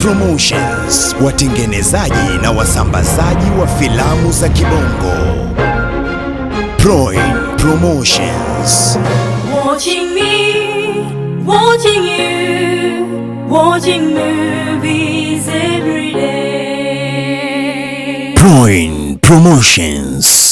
Promotions, watengenezaji na wasambazaji wa filamu za Kibongo. Proin Promotions. Watching me, watching you, watching movies every day. Proin Promotions.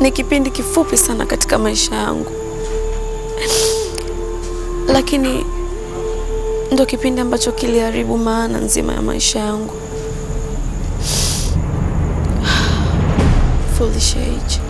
Ni kipindi kifupi sana katika maisha yangu, lakini ndo kipindi ambacho kiliharibu maana nzima ya maisha yangu. Foolish age.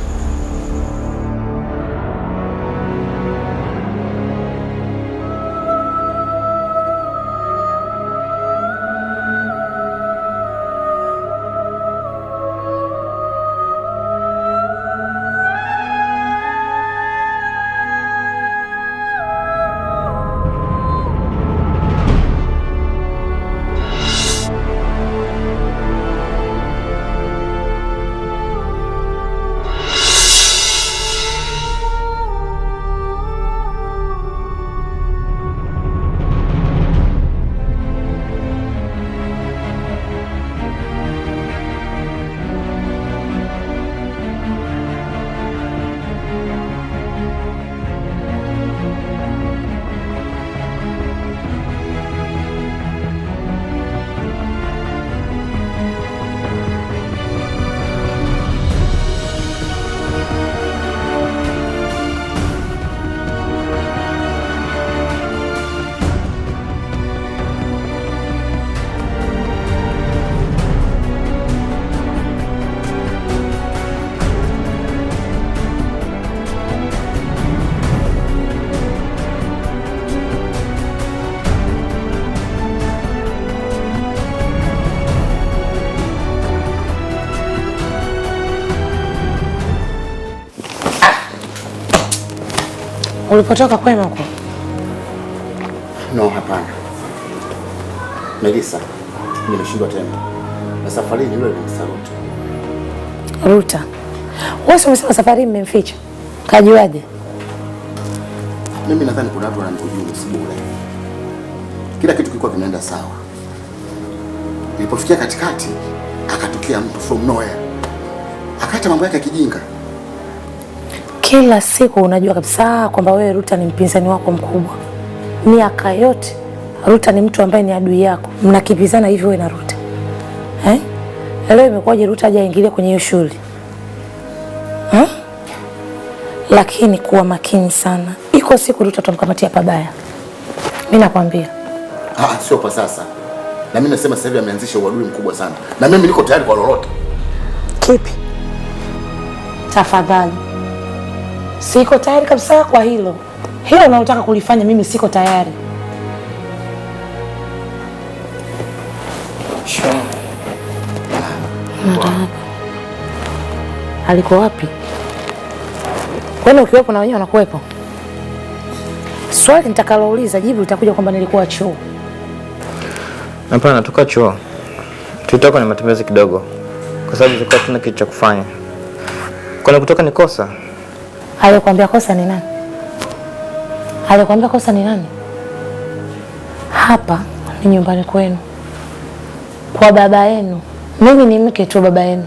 Ulipotoka kwema huko? No, hapana. Melissa, nimeshindwa tena. Na safari ni yule Ruta. Ruta. Wewe umesema safari mmemficha. Kajuaje? Mimi nadhani kuna watu wananijua si bure. Kila kitu kilikuwa kinaenda sawa. Nilipofikia katikati, akatokea mtu from nowhere. Akaacha mambo yake ya kijinga. Kila siku unajua kabisa kwamba wewe Ruta ni mpinzani wako mkubwa. Miaka yote Ruta ni mtu ambaye ni adui yako. Mnakipizana hivyo wewe na Ruta. Leo imekuwaje Ruta hajaingilia kwenye hiyo shughuli? Lakini kuwa makini sana. Iko siku Ruta tutamkamatia pabaya. Mimi nakwambia. Sio kwa sasa. Na mimi nasema sasa hivi ameanzisha uadui mkubwa sana. Na mimi niko tayari kwa lolote. Kipi? Tafadhali. Siko tayari kabisa kwa hilo. Hilo unalotaka kulifanya mimi siko tayari. Sure. Alikuwa wapi? Kwani ukiwepo na wenyewe wanakuwepo? Swali nitakalouliza jibu litakuja kwamba nilikuwa chuo. Hapana, tuka chuo. Tulitoka ni matembezi kidogo. Kwa sababu tulikuwa tuna kitu cha kufanya. Kwani kutoka ni kosa? Alikwambia kosa ni nani? Alikwambia kosa ni nani? Hapa ni nyumbani kwenu. Kwa baba yenu. Mimi ni mke tu baba yenu.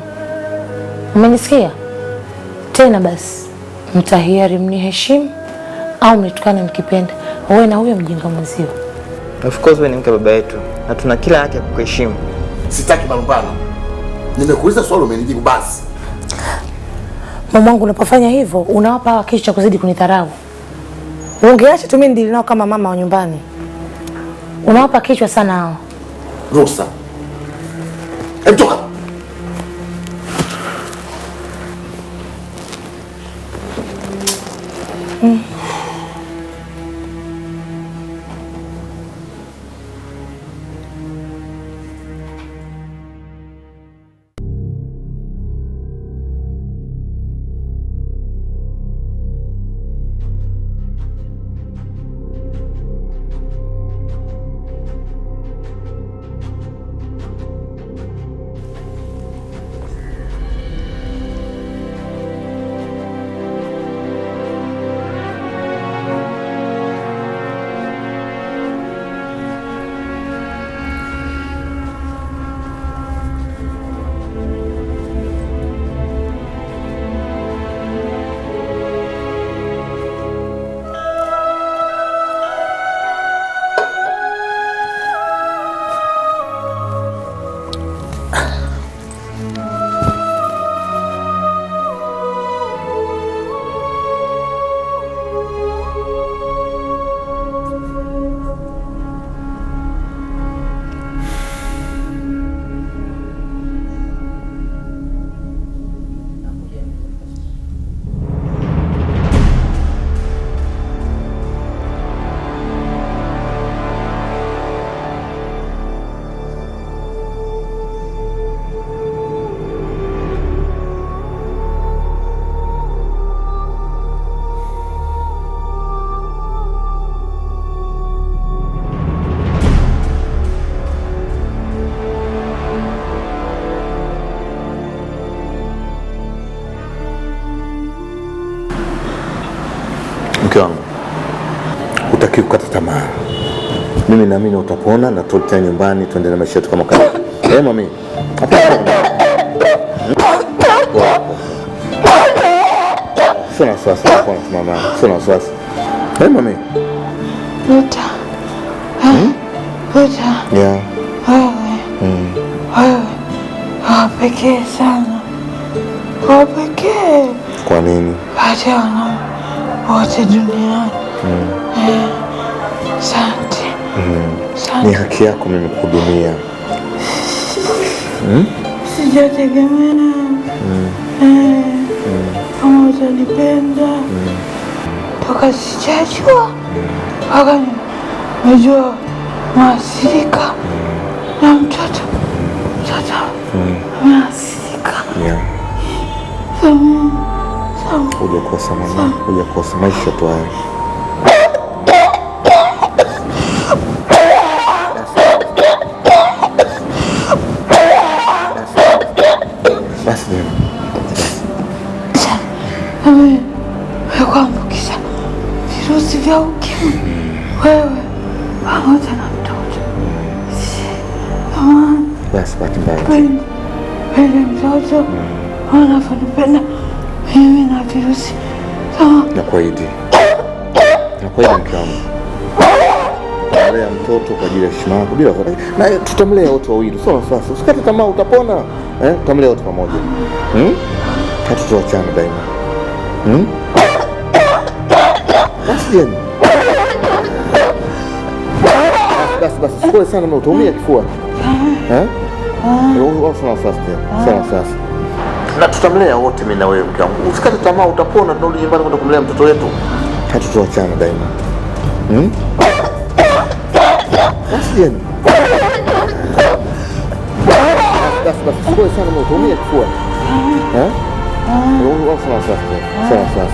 Umenisikia? Tena basi mtahiari mniheshimu au mnitukane mkipenda. Wewe na huyo mjinga mwenzio. Of course wewe ni mke baba yetu na tuna kila haki ya kukuheshimu. Sitaki malumbano. Nimekuuliza swali umenijibu basi. Mamangu, unapofanya hivyo unawapa hawa kitu cha kuzidi kunidharau. Ungeacha tu mimi ndili nao kama mama wa nyumbani. Unawapa kichwa sana hao. Rosa. Toka. Mke wangu, hutaki kukata tamaa. Mimi naamini utapona na tuta nyumbani tuende na maisha yetu kama kawaida. Mami. Sina wasiwasi kwa mama. Sina wasiwasi. Mami. Ruta. Ruta. Yeah. Wewe. Wapekee sana. Wapekee. Kwa nini? Wajana wote duniani. Asante. Ni haki yako mimi kuhudumia. Sijategemea. Kama utanipenda. Toka sijajua. Mpaka nimejua maasirika na mtoto. Mtoto ameasirika. Yeah. Hujakosa mama, hujakosa, maisha tu haya. Basi nini? Wewe kuambukiza virusi vya ukimwi. Wewe pamoja na mtoto. Basi bahati mbaya. Wewe mtoto anafanipenda mimi na virusi. Nakuahidi. Nakuahidi mke wangu. Tutamlea mtoto kwa ajili ya heshima yako bila fadhili. Na tutamlea wote wawili. Sio sasa. Usikate tamaa, utapona. Tutamlea wote pamoja. Hatutoachana daima. Basi jeni. Basi sikuwe sana na utaumia kifua. Sana sasa. Na tutamlea wote mimi na wewe mke wangu. Usikate tamaa, utapona, tunarudi nyumbani kwenda kumlea mtoto wetu. Hatutoachana daima. Basi jeni. Basi sikuwe sana na utaumia kifua. Sawa.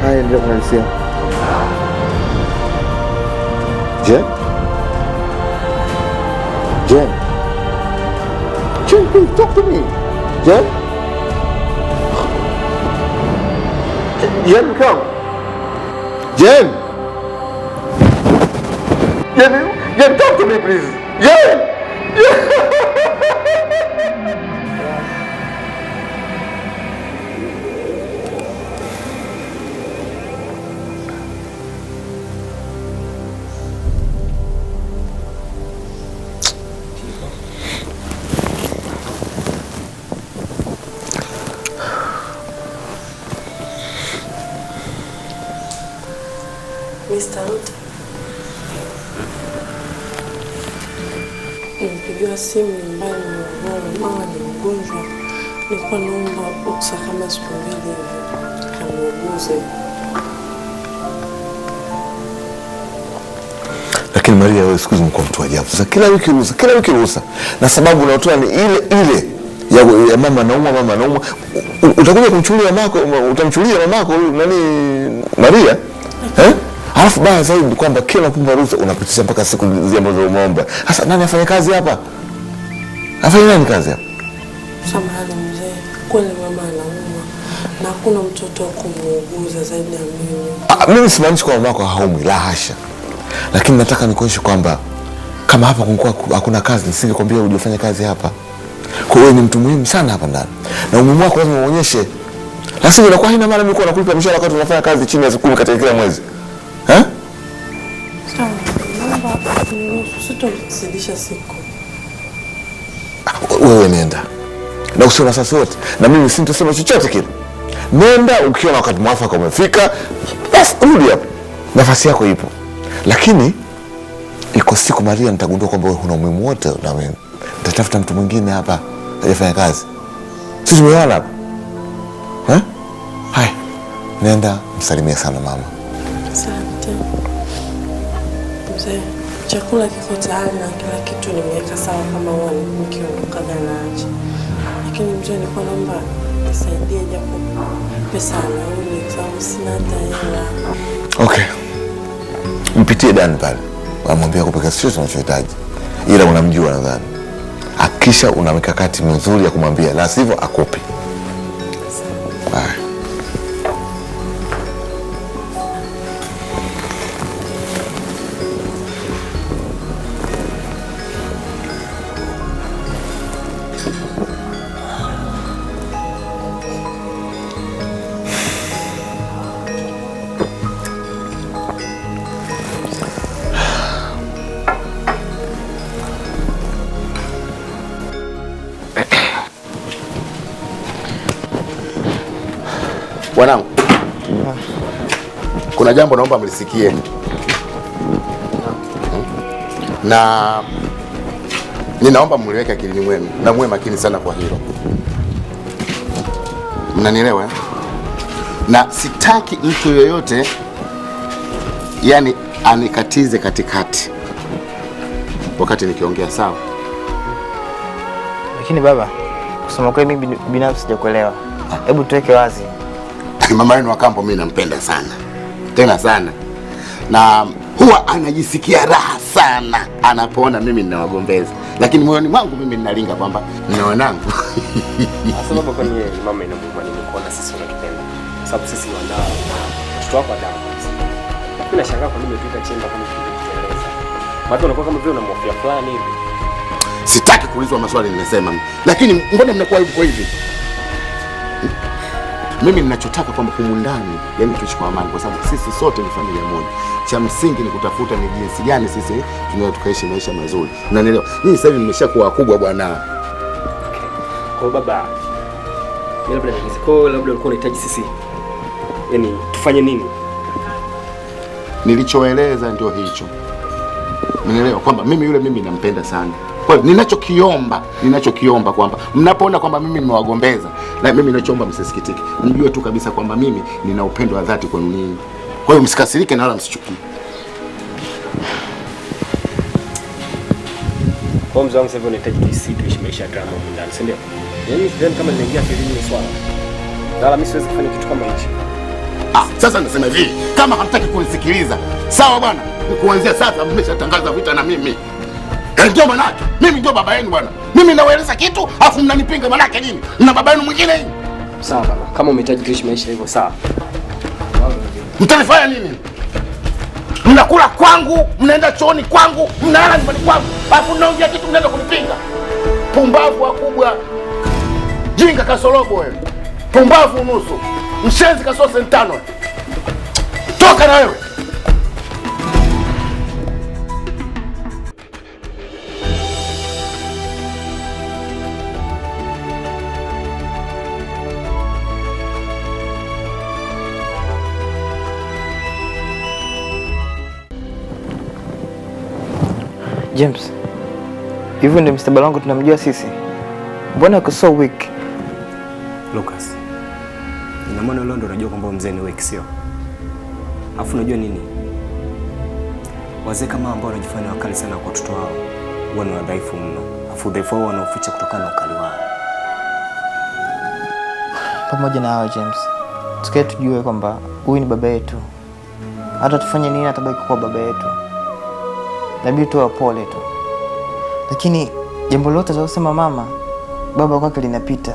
Haya ndio kunalisia. Jen, please talk to me. Jen, come. Jen, talk to me, please. Jen. Mr. Ruta, nimepigiwa simu nyumbani mama ni mgonjwa. Nilikuwa naomba ruksa kama siku mbili hivi kamuuguze. Lakini Maria, wewe siku hizi mko mtu ajabu. Sasa kila wiki ruhusa. Na sababu unaotoa ni ile ya mama anaumwa. Utakuja kumchulia mamako, utamchulia mamako nani Maria? Alafu baya zaidi kwamba kila kumpa ruhusa unapitisha mpaka siku zile ambazo umeomba. Sasa nani afanye kazi hapa? Afanye nani kazi hapa? Samahani mzee, kweli mama anaumwa na hakuna mtoto wa kumuuguza zaidi ya mimi. Mimi simaanishi kwa mamako haumwi, la hasha. Lakini nataka nikuonyeshe kwamba kama hapa kungekuwa hakuna kazi nisingekwambia uje ufanye kazi hapa. Kwa hiyo ni mtu muhimu sana hapa ndani. Na umuhimu wako lazima uonyeshe. Lakini inakuwa haina maana mimi kuwa nakulipa mshahara wakati unafanya kazi chini ya siku 10 katika kila mwezi. Sawa, naomba usitozidisha siku. Wewe nenda. Na usiona sasa wote. Na mimi sintasema chochote kile. Nenda ukiona wakati mwafaka umefika, basi rudi hapo. Nafasi yako ipo. Lakini iko siku Maria nitagundua kwamba wewe huna umuhimu wote na mimi. Nitatafuta mtu mwingine hapa afanye kazi. Sisi tumeona hapa. Hai. Nenda msalimie sana mama. Asante. Mzee, chakula kiko tayari na kila kitu nimeweka sawa kama huwa nikiondoka garaji. Lakini mzee, nilikuwa naomba nisaidie japo pesa nauli kwa sababu sina hata hela. Okay. Mpitie Dani pale. Wamwambia kupeka sio tunachohitaji. Ila unamjua nadhani. Hakisha una mikakati mizuri ya kumwambia, la sivyo akupe. Bye. Wanangu, kuna jambo naomba mlisikie. Na ninaomba mliweke akilini mwenu na muwe makini sana kwa hilo. Mnanielewa? Na sitaki mtu yoyote yani anikatize katikati wakati nikiongea, sawa? Lakini baba, kusema kweli mimi binafsi sijakuelewa. Hebu tuweke wazi. Mama yenu wa kambo mimi nampenda sana. Tena sana. Na huwa anajisikia raha sana anapoona mimi ninawagombeza. Lakini moyoni mwangu mimi ninalinga kwamba nina wanangu. Sababu kwa nini mama inamuuma ni kuona sisi tunakipenda. Sababu sisi wanao. Mtoto wako adabu. Mimi nashangaa kwa nini umepika chemba kama kiteleza. Watu wanakuwa kama vile unamwafia fulani hivi. Sitaki kuulizwa maswali nimesema. Lakini mbona mnakuwa hivi kwa hivi? Mimi ninachotaka kwamba humu ndani yani tuishi kwa amani kwa sababu sisi sote ni familia moja. Cha msingi ni kutafuta ni jinsi gani sisi tunaweza tukaishi maisha mazuri. Unanielewa? Nyinyi sasa hivi mmeshakuwa wakubwa bwana. Kwa baba, mimi labda nikizi kwa labda ulikuwa unahitaji sisi yani tufanye nini? Nilichoeleza ndio hicho. Unanielewa kwamba mimi nampenda sana. Kwa hiyo ninachokiomba kwamba mnapoona kwamba mimi nimewagombeza, na mimi ninachoomba msisikitike. Mjue tu kabisa kwamba mimi nina upendo wa dhati kwenu nyinyi. Kwa hiyo msikasirike na wala msichukie. Kwa mzangu sasa unahitaji tuishi maisha ya drama huko ndani, si ndio? Yaani sidhani kama ninaingia filini swala. Na mimi siwezi kufanya kitu kama hicho. Sasa nasema hivi, kama hamtaki kunisikiliza, sawa bwana, kuanzia sasa mmeshatangaza vita na mimi. Ndio manake, mimi ndio baba yenu bwana. Mimi nawaeleza kitu, afu mnanipinga manake nini? Na baba yenu mwingine? Sawa baba, kama umehitaji kuishi maisha hivyo sawa. Mtanifanya nini? Mnakula kwangu, mnaenda chooni kwangu, mnalala nyumbani kwangu, afu mnaongea kitu mnaenda kunipinga. Pumbavu wakubwa. Jinga kasorobo wewe. Pumbavu nusu. Mshenzi kasose ntano. Toka na wewe. James, hivyo ndio Mr. Balango tunamjua sisi? Mbona uko so weak? Lucas, ina maana leo ndo unajua kwamba mzee ni weak, sio? Alafu unajua nini? Wazee kama ambao wanajifanya wakali sana kwa watoto wao huwa ni wadhaifu mno. Alafu udhaifu wao wanaoficha kutokana na ukali wao. Pamoja na hao James, tukae tujue kwamba huyu ni baba yetu. Hata tufanye nini atabaki kuwa baba yetu. Inabidi tuwe pole tu. Lakini jambo lote atakosema mama, baba kwake linapita.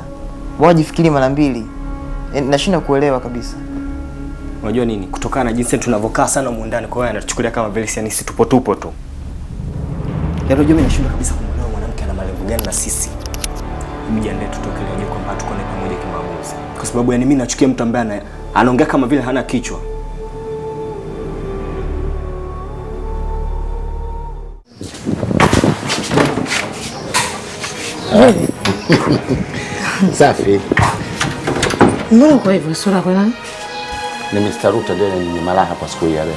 Wajifikiri mara mbili. Nashinda kuelewa kabisa. Unajua nini? Kutokana na jinsi tunavyokaa sana huko ndani, kwa hiyo anatuchukulia kama vile sisi tupo tu. Leo unajua mimi nashinda kabisa kumwelewa mwanamke ana malengo gani na sisi. Mjiandae tutoke leo kwamba tuko na pamoja kimaamuzi. Kwa sababu yani mimi nachukia mtu ambaye anaongea kama vile hana kichwa. Safi. Mbona kwa hivyo sura kwa nani? Ni Mr. Ruta ndio ni malaha kwa siku ya leo.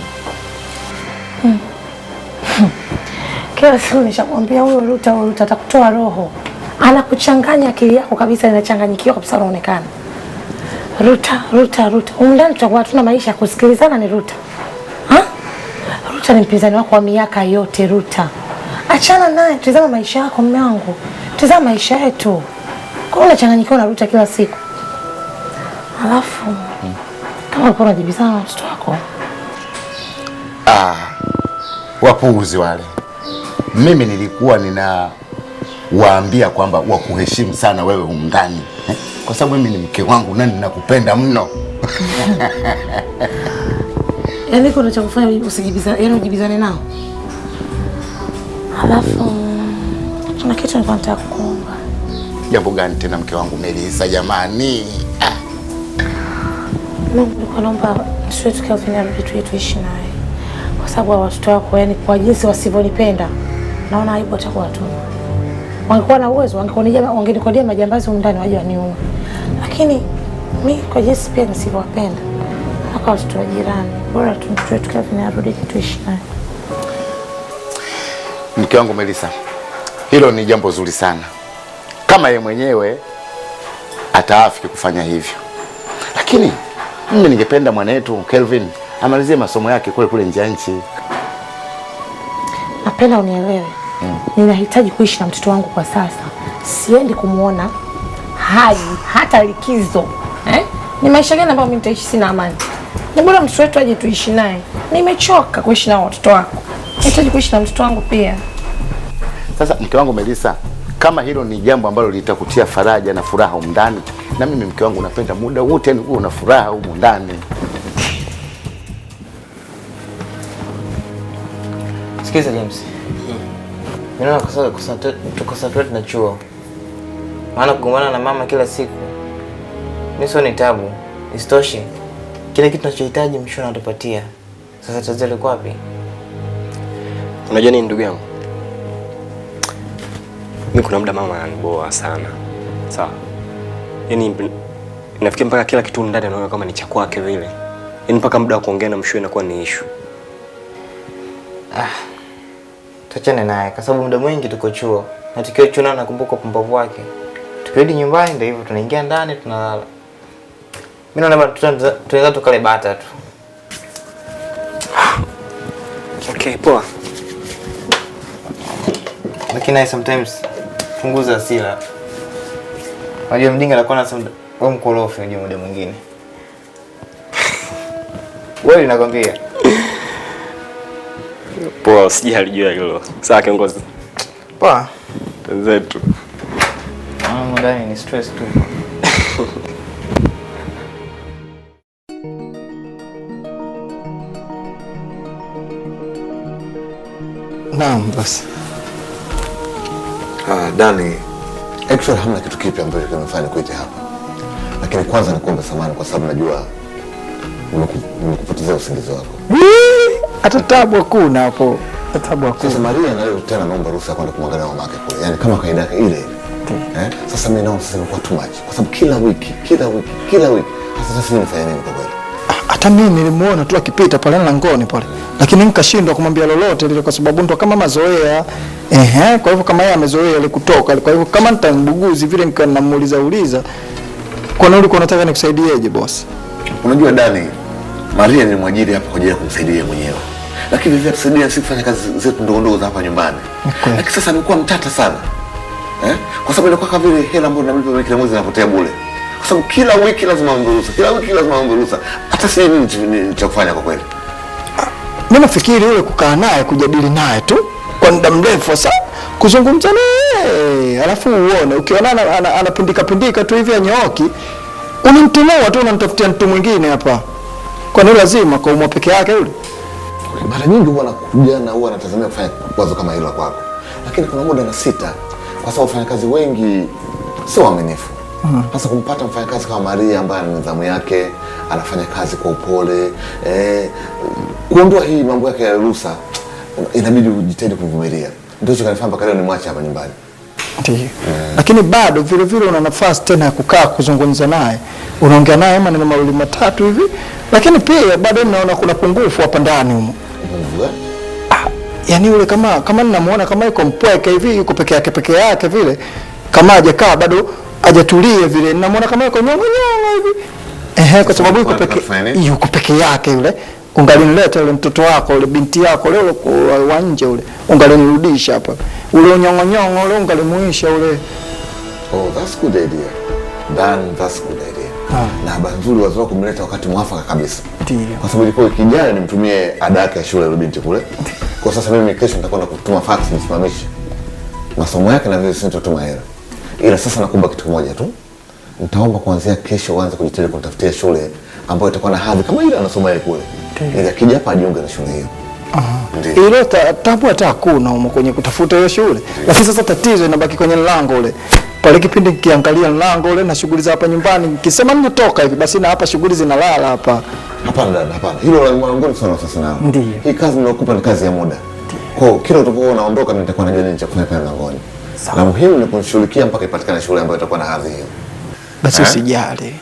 Kila siku nishakwambia huyo Ruta atakutoa roho. Anakuchanganya akili yako kabisa, inachanganyikiwa kabisa unaonekana. Ruta. Undani tutakuwa tuna maisha ya kusikilizana ni Ruta. Ruta ni mpinzani wako wa miaka yote Ruta. Achana naye, tazama maisha yako mume wangu. Tazama maisha yetu. Kwa nini unachanganyikiwa na Ruta kila siku? Alafu kama ulikuwa unajibizana na watoto wako. Wapuuzi wale. Mimi nilikuwa waambia kwamba wakuheshimu sana wewe umndani. Kwa sababu mimi ni mke wangu na ninakupenda mno. Yaani kuna cha kufanya usijibizane, yaani ujibizane nao. Alafu kuna kitu nilikuwa nataka kukuomba. Jambo gani tena mke wangu Melissa jamani? Nilikuwa naomba tuwe tukafanya vitu tuishi naye. Kwa sababu watoto wako yani kwa jinsi wasivyonipenda naona aibu atakuwa tu. Wangekuwa na uwezo wangenikodia majambazi ndani waje waniue. Lakini mimi kwa jinsi pia nisivyowapenda haka watoto wa jirani. Bora tuwe tukafanya tuishi naye. Mke wangu Melissa, hilo ni jambo zuri sana. Kama yeye mwenyewe ataafiki kufanya hivyo. Lakini mimi ningependa mwanetu Kelvin amalizie masomo yake kule nje ya nchi. Napenda unielewe. Ninahitaji kuishi na mtoto wangu kwa sasa. Siendi kumuona hata likizo. Ni maisha gani ambayo mimi nitaishi sina amani? Ni bora mtoto wetu aje tuishi naye. Nimechoka kuishi na watoto wako. Nahitaji kuishi na mtoto wangu pia. Sasa mke wangu Melissa, kama hilo ni jambo ambalo litakutia faraja na furaha humu ndani, na mimi mke wangu napenda muda wote ni uwe na furaha humu ndani. Sikiza James. Mimi naona tuko na chuo. Maana kugombana na mama kila siku mimi sio ni tabu. Isitoshe kile kitu tunachohitaji mshona atupatia. Sasa tatizo liko wapi? Unajua nini ndugu yangu? Mimi kuna muda mama ananiboa sana. Sawa. Yaani inafikia mpaka kila kitu ndani anaona kama ni cha kwake vile. Yaani mpaka muda wa kuongea na mshwe inakuwa ni issue. Tuachane naye kwa sababu muda mwingi tuko chuo. Na tukiwa chuo nakumbuka pumbavu wake. Tukirudi nyumbani ndio hivyo tunaingia ndani tunalala. Mimi naona tunaweza tukale bata tu. Okay, poa. Lakini sometimes punguza hasira. Wajua mdinga anakuwa Wewe mkorofi unajua muda mwingine. Wewe ninakwambia. Poa, sijalijua hilo. Sawa kiongozi. Poa. Zetu. Ndani ni stress tu. Naam basi. Dani, actually hamna kitu kipi ambacho kimefanya kuita hapa. Lakini kwanza nikuombe samahani kwa sababu najua nimekupotezea usingizi wako. Hata tabu hakuna hapo. Tabu hakuna. Sasa Maria na leo tena naomba ruhusa kwenda kumwangalia mama yake kule. Yaani kama kaida yake ile. Sasa mimi naomba sasa kwa too much. Kwa sababu kila wiki. Sasa nifanye nini kwa kweli? Hata mimi nilimuona tu akipita pale langoni pale. Lakini nikashindwa kumwambia lolote lile kwa sababu ndo kama mazoea. Kwa hivyo kama yeye amezoea ile kutoka. Kwa hivyo kama nitambuguzi vile nikamuuliza kwa nini ulikuwa unataka nikusaidieje boss? Unajua Dani, Maria ni mwajiri hapa kwa ajili ya kumsaidia mwenyewe. Lakini vivyo tusaidia sisi kufanya kazi zetu ndogo za hapa nyumbani. Lakini sasa nimekuwa mtata sana. Kwa sababu ilikuwa kama vile hela ambayo namlipa kila mwezi inapotea bure. Kwa sababu kila wiki lazima aombe ruhusa. Hata sisi nini cha kufanya kwa kweli? Mimi nafikiri yule kukaa naye kujadili naye tu kwa muda mrefu sasa kuzungumza naye alafu uone ukiona anapindika tu hivi anyooki unimtimua tu unamtafutia mtu mwingine hapa. Kwa nini lazima kwa umo peke yake yule? Mara nyingi huwa anakuja na huwa anatazamia kufanya wazo kama hilo kwako. Lakini kuna muda na sita kwa sababu wafanyakazi wengi sio waaminifu. Sasa kumpata mfanyakazi kama Maria ambaye ana nidhamu yake, anafanya kazi kwa upole, kuondoa hii mambo yake ya ruhusa, inabidi ujitahidi kuvumilia. Ndio hicho kanifanya mpaka leo nimwache hapa nyumbani. Ndiyo. Lakini bado vile una nafasi tena ya kukaa kuzungumza naye. Unaongea naye maneno mawili matatu hivi, lakini pia bado naona kuna pungufu hapa ndani humo. Pungufu? Yaani yule kama ninamuona kama yuko mpweke hivi, yuko peke yake vile, kama hajakaa bado hajatulia vile, ninamuona kama yuko nyongo hivi. Kwa sababu yuko peke yake yule. Ungalinileta yule mtoto wako yule binti yako leo wa nje yule ungalinirudisha hapa ule nyongo ule ungalimuisha ule. Oh, that's good idea. That's good idea. Na habari nzuri wazo wako kumleta wakati mwafaka kabisa. Ndiyo. Kwa sababu ilikuwa kijana nimtumie ada yake ya shule yule binti kule. Kwa sasa mimi kesho nitakwenda kutuma fax nisimamishe masomo yake na vile sitotuma hela. Ila sasa nakuomba kitu kimoja tu. Nitaomba kuanzia kesho uanze kujitahidi kunitafutia shule ambayo itakuwa na hadhi kama ile anasoma yeye kule. Ili akija hapa ajiunge na shule hiyo. Ile tabu hata hakuna huko kwenye kutafuta hiyo shule. Lakini sasa tatizo inabaki kwenye mlango ule. Pale kipindi kiangalia mlango ule na shughuli za hapa nyumbani, nikisema nitoka hivi basi na hapa shughuli zinalala hapa. Hapana. Hilo la mwanangu sana sasa nao. Hii kazi ninayokupa ni kazi ya muda. Kwa kila utakapokuwa unaondoka nitakuwa najua nini cha kufanya pale mlangoni. Na muhimu ni kunishughulikia mpaka ipatikane shule ambayo itakuwa na hadhi hiyo. Basi usijali.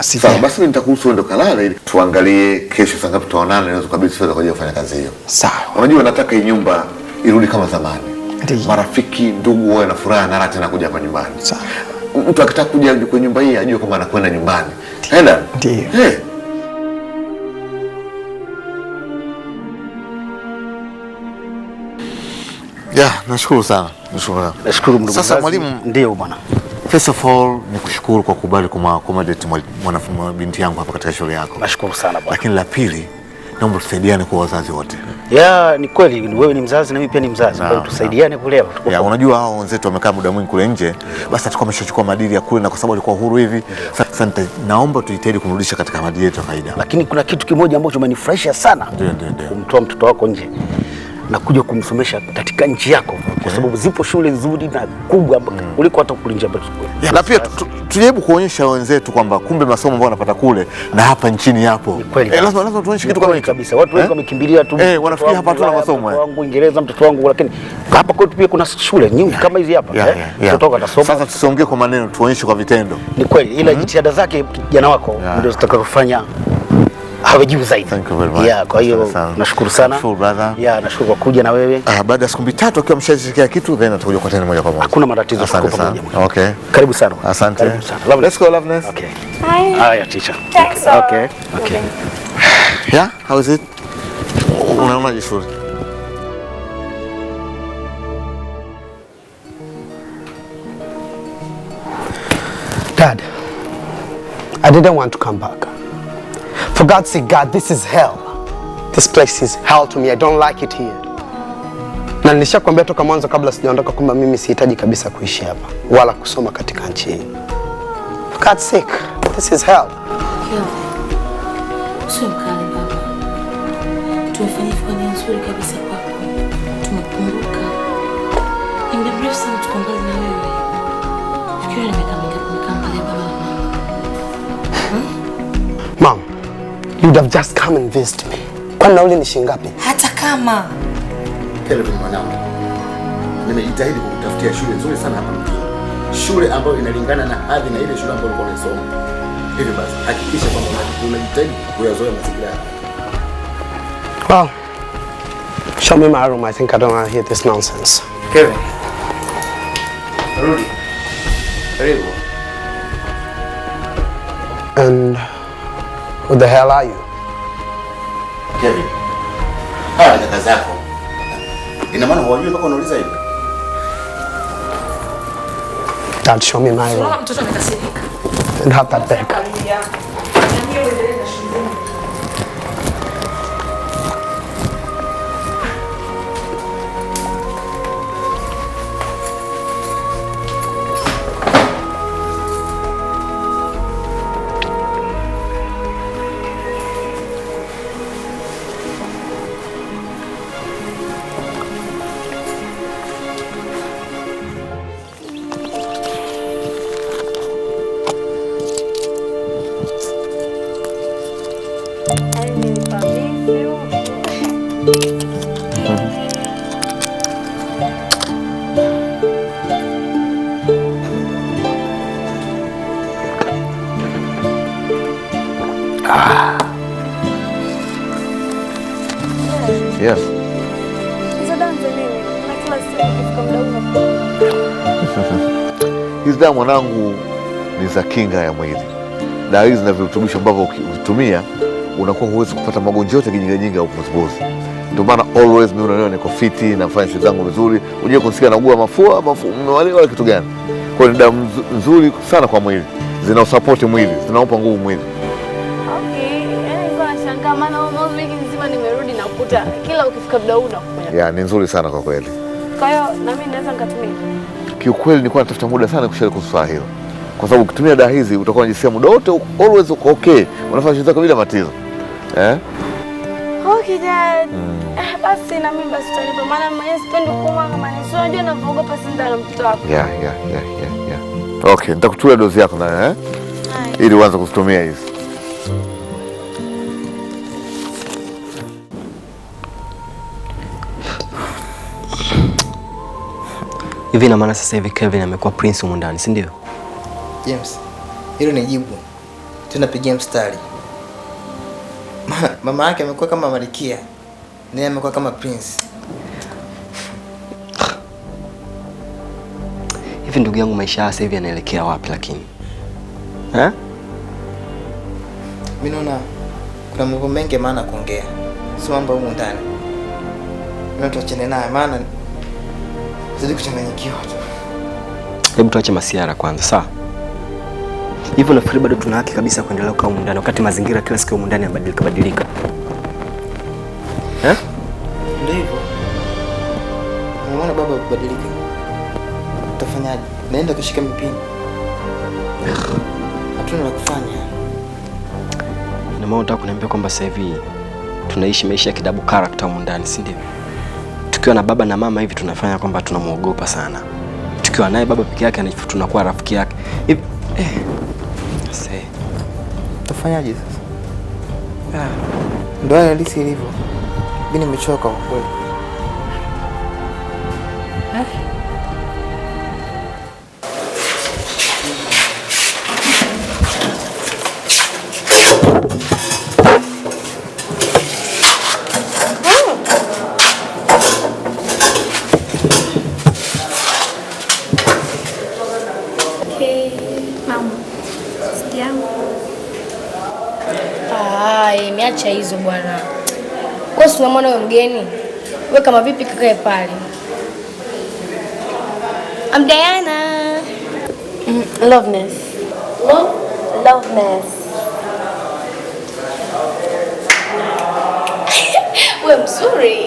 Sawa, basi nitakuhusu uende kalala ili tuangalie kesho saa ngapi tutaonana naweza kabisa kwa ajili ya kufanya kazi hiyo. Sawa. Unajua nataka hii nyumba irudi kama zamani. Ndiyo. Marafiki, ndugu wawe na furaha na raha tena kuja hapa nyumbani. Sawa. Mtu akitaka kuja kwenye nyumba hii ajue kama anakwenda nyumbani. Enda? Ndiyo. Nashukuru sana. Nashukuru mdogo. Sasa mwalimu, ndio bwana. First of all, nikushukuru kwa kubali kumakomodate mwanafunzi binti yangu hapa katika shule yako. Nashukuru sana bwana. Lakini la pili, naomba tusaidiane kwa wazazi wote. Ni kweli wewe ni mzazi na mimi pia ni mzazi. Kwa hiyo tusaidiane kulea. Unajua hao wenzetu wamekaa muda mwingi kule nje, basi atakuwa ameshachukua madili ya kule na kwa sababu alikuwa huru hivi. Sasa naomba tujitahidi kumrudisha katika madili yetu ya kawaida. Lakini kuna kitu kimoja ambacho umenifurahisha sana. Ndio. Kumtoa mtoto wako nje na kuja kumsomesha katika nchi yako, kwa sababu zipo shule nzuri na kubwa kuliko hata kulinja bado. Na pia tujaribu kuonyesha wenzetu kwamba kumbe masomo ambayo wanapata kule na hapa nchini yapo. Lazima tuonyeshe kitu kama kabisa. Watu wengi wamekimbilia tu. Wanafikiria hapa hatuna masomo. Mtoto wangu Uingereza, mtoto wangu, lakini hapa kwetu pia kuna shule nyingi kama hizi hapa. Mtoto atasoma. Sasa tusiongee kwa maneno, tuonyeshe kwa vitendo. Ni kweli, ila jitihada zake kijana wako ndio zitakazofanya hawe juu zaidi. Thank you very much. Kwa hiyo nashukuru sana. Nashukuru brother. Nashukuru kwa kuja na wewe. Baada ya siku 3 akiwa ameshasikia kitu then atakuja kwa tena moja kwa moja. Hakuna matatizo, tuko pamoja. Okay. Karibu sana. Asante. Karibu sana. Let's go, Loveness. Okay. Hi. Haya, teacher. Okay. How is it? Unaonaje shule? Dad, I didn't want to come back. For God's sake, God, this is hell. This place is hell to me. I don't like it here. Na nilishakwambia toka mwanzo kabla sijaondoka kwamba mimi sihitaji kabisa kuishi hapa wala kusoma katika nchi hii. For God's sake, this is hell. Sio mkali baba. Tumefanya kwa nia nzuri kabisa kwako. Tumekumbuka. Ni muda mrefu sana tuko mbali na wewe. Fikiri nimekaa mbali ya baba na mama. Mom, you'd have just come and visit me. Kwani nauli ni shilingi ngapi? Hata kama Kelvin mwanangu, nimejitahidi kukutafutia shule nzuri sana hapa mjini. Shule ambayo inalingana na hadhi na ile shule ambayo ulikuwa unasoma. Hivi basi hakikisha kwamba unajitahidi kuyazoea mazingira yako. Well, show me my room. I think I don't want to hear this nonsense. Kevin. Rudi. Karibu. And who the hell are you? Kevin. Hawa ni kaka zako. Ina maana hawajui mpaka unauliza hivi? Dad, show me my room. mtoto amekasirika. And have that bag. Yes. Hizi dawa mwanangu ni za kinga ya mwili. Dawa hizi na virutubisho ambavyo ukitumia unakuwa huwezi kupata magonjwa yote kijinga au kuzibozi. Ndio maana always mimi unaona niko fiti, nafanya shughuli zangu vizuri. Unje kusikia naugua mafua, wala kitu gani. Kwa hiyo ni dawa nzuri sana kwa mwili. Zina support mwili, zinaupa nguvu mwili. Nimerudi na kukuta kila ukifika muda huu unakuja. Ya, ni nzuri sana kwa kweli. Kwa hiyo na mimi naweza nikatumia. Kiukweli nilikuwa natafuta muda sana kushiriki kuhusu hilo. Kwa sababu ukitumia dawa hizi utakuwa unajisikia muda wote always uko okay. Unafanya shughuli zako bila matatizo. Okay dad. Basi na mimi basi tutanipa maana mimi sipendi kuuma kama ni sio unajua naogopa sindano na mtoto wako. Yeah. Okay, nitakuchukulia dozi yako na ili uanze kuzitumia hizi. Hivi na maana sasa hivi Kelvin amekuwa prince humu ndani, si ndio? James, hilo ni jibu. Tunapigia mstari. Mama yake amekuwa kama Malkia. Naye amekuwa kama prince. Hivi ndugu yangu, maisha sasa hivi yanaelekea wapi lakini? Mimi naona kuna mambo mengi maana kuongea. Sio mambo humu ndani. Mimi tuachane naye maana zidi kuchanganyikiwa tu. Hebu tuache masiara kwanza, sawa? Hivyo nafikiri bado tuna haki kabisa kuendelea kukaa humu ndani wakati mazingira kila siku humu ndani yanabadilika. Ndio hivyo. Unaona baba kubadilika. Utafanyaje? Naenda kushika mipini. Hatuna la kufanya. Na maana unataka kuniambia kwamba sasa hivi tunaishi maisha ya kidabu character humu ndani, si ndio? Tukiwa na baba na mama hivi tunafanya kwamba tunamuogopa sana. Tukiwa naye baba peke yake tunakuwa rafiki yake. Hivi sasa utafanyaje sasa? Ndio halisi ilivyo. Mimi nimechoka kwa kweli. Niacha hizo bwana. Kwa sababu tunamwona wewe mgeni. Wewe kama vipi kakae pale? I'm Diana. Loveness. Loveness. Wewe mzuri.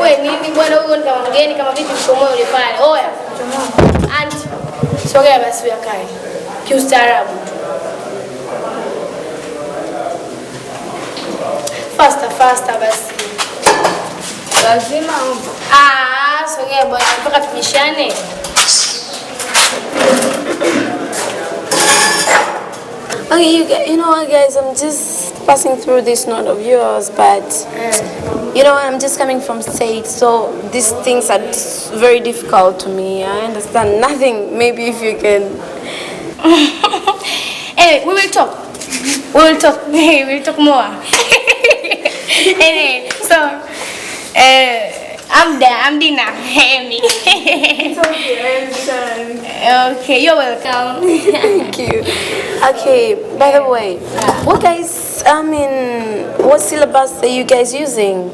Wewe nini bwana huyo ni kama mgeni kama vipi mshomoe yule pale. Oya. Auntie. Sogea basi uyakae. Kiustaarabu. Faster basi. Lazima. Sogea bwana mpaka tubishane. Okay, you know what, guys? I'm just passing through this note of yours, but you know, I'm just coming from state, so these things are very difficult to me. I understand nothing. Maybe if you can. Anyway, we will talk. We will talk more. Anyway, so I'm there. I'm Dina. Amy. It's okay, you're welcome. Thank you. Okay, by the way, what syllabus are you guys using?